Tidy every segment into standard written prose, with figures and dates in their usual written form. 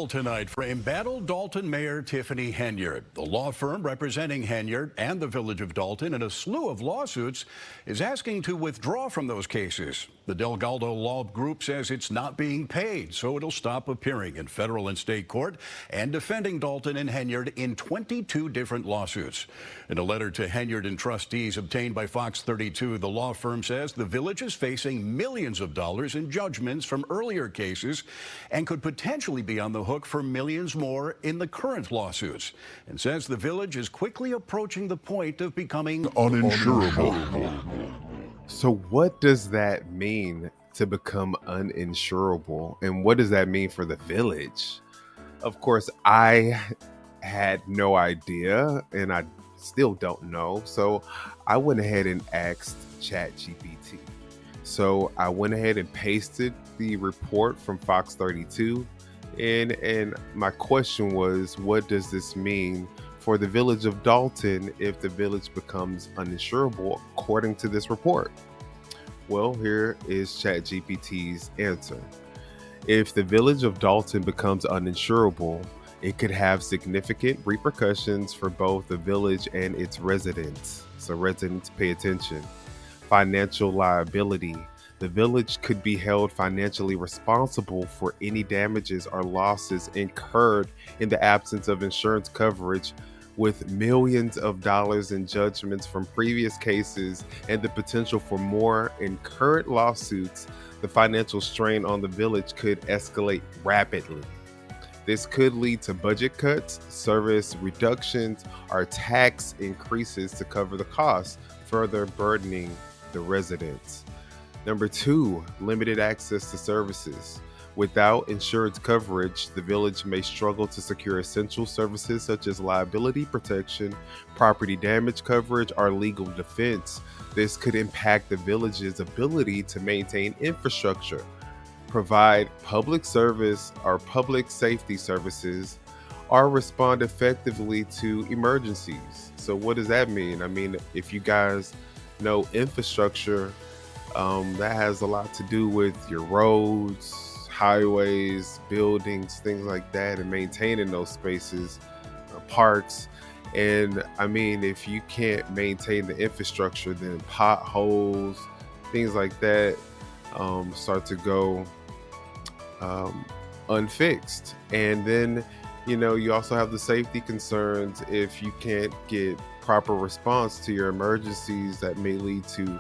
Tonight for embattled Dalton Mayor Tiffany Henyard. The law firm representing Henyard and the village of Dalton in a slew of lawsuits is asking to withdraw from those cases. The Galdo Law Group says it's not being paid, so it'll stop appearing in federal and state court and defending Dalton and Henyard in 22 different lawsuits. In a letter to Henyard and trustees obtained by Fox 32, the law firm says the village is facing millions of dollars in judgments from earlier cases and could potentially be on the hook for millions more in the current lawsuits, and says the village is quickly approaching the point of becoming uninsurable. So what does that mean to become uninsurable, and what does that mean for the village? Of course, I had no idea, and I still don't know. So I went ahead and asked ChatGPT. So I went ahead and pasted the report from Fox 32. And my question was, what does this mean for the village of Dalton if the village becomes uninsurable according to this report? Well, here is ChatGPT's answer. If the village of Dalton becomes uninsurable, it could have significant repercussions for both the village and its residents. So residents, pay attention. Financial liability. The village could be held financially responsible for any damages or losses incurred in the absence of insurance coverage, with millions of dollars in judgments from previous cases and the potential for more in current lawsuits. The financial strain on the village could escalate rapidly. This could lead to budget cuts, service reductions, or tax increases to cover the costs, further burdening the residents. Number 2, limited access to services. Without insurance coverage, the village may struggle to secure essential services such as liability protection, property damage coverage, or legal defense. This could impact the village's ability to maintain infrastructure, provide public service or public safety services, or respond effectively to emergencies. So what does that mean? I mean, if you guys know infrastructure, that has a lot to do with your roads, highways, buildings, things like that, and maintaining those spaces, parks. And I mean, if you can't maintain the infrastructure, then potholes, things like that, start to go unfixed. And then, you also have the safety concerns. If you can't get proper response to your emergencies, that may lead to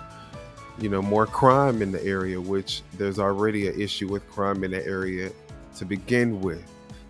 more crime in the area, which there's already an issue with crime in the area to begin with.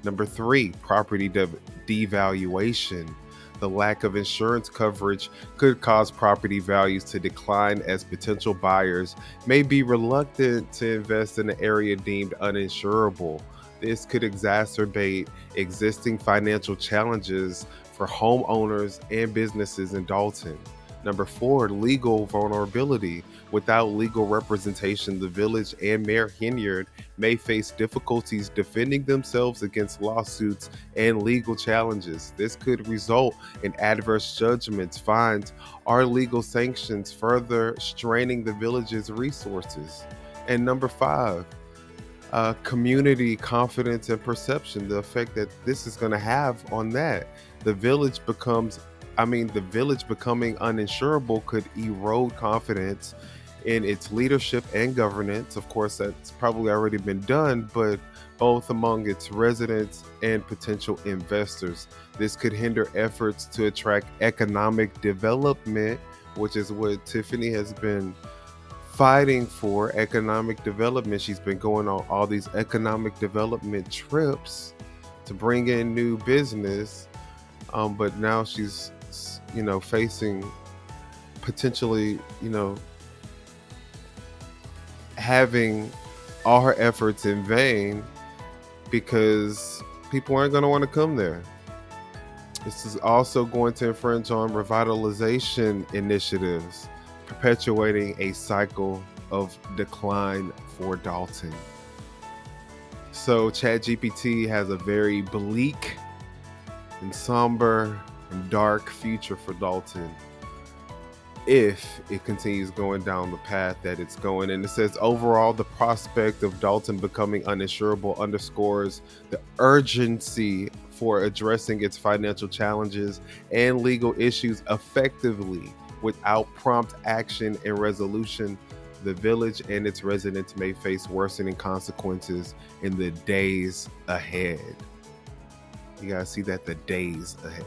Number 3, property devaluation. The lack of insurance coverage could cause property values to decline as potential buyers may be reluctant to invest in an area deemed uninsurable. This could exacerbate existing financial challenges for homeowners and businesses in Dalton. Number 4, legal vulnerability. Without legal representation, the village and Mayor Henyard may face difficulties defending themselves against lawsuits and legal challenges. This could result in adverse judgments, fines, or legal sanctions, further straining the village's resources. And number 5, community confidence and perception. The effect that this is going to have on that. The village becoming uninsurable could erode confidence in its leadership and governance. Of course, that's probably already been done, but both among its residents and potential investors. This could hinder efforts to attract economic development, which is what Tiffany has been fighting for, economic development. She's been going on all these economic development trips to bring in new business, but now she's facing potentially, having all her efforts in vain because people aren't going to want to come there. This is also going to infringe on revitalization initiatives, perpetuating a cycle of decline for Dalton. So ChatGPT has a very bleak and somber and dark future for Dalton. if it continues going down the path that it's going. And it says, overall, the prospect of Dalton becoming uninsurable underscores the urgency for addressing its financial challenges and legal issues effectively. Without prompt action and resolution, the village and its residents may face worsening consequences in the days ahead. You guys see that? The days ahead.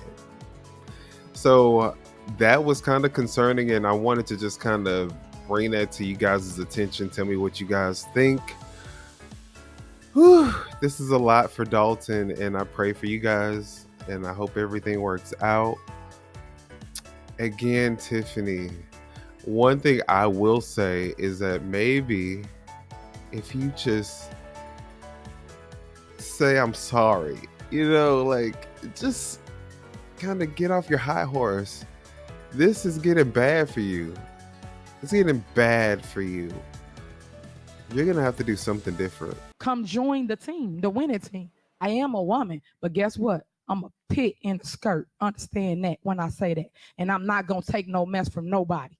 So that was kind of concerning, and I wanted to just kind of bring that to you guys' attention. Tell me what you guys think. Whew, this is a lot for Dalton, and I pray for you guys, and I hope everything works out. Again, Tiffany, one thing I will say is that maybe if you just say I'm sorry, like just kind of get off your high horse. This is getting bad for you. It's getting bad for you. You're going to have to do something different. Come join the team, the winning team. I am a woman, but guess what? I'm a pit in the skirt. Understand that when I say that. And I'm not going to take no mess from nobody.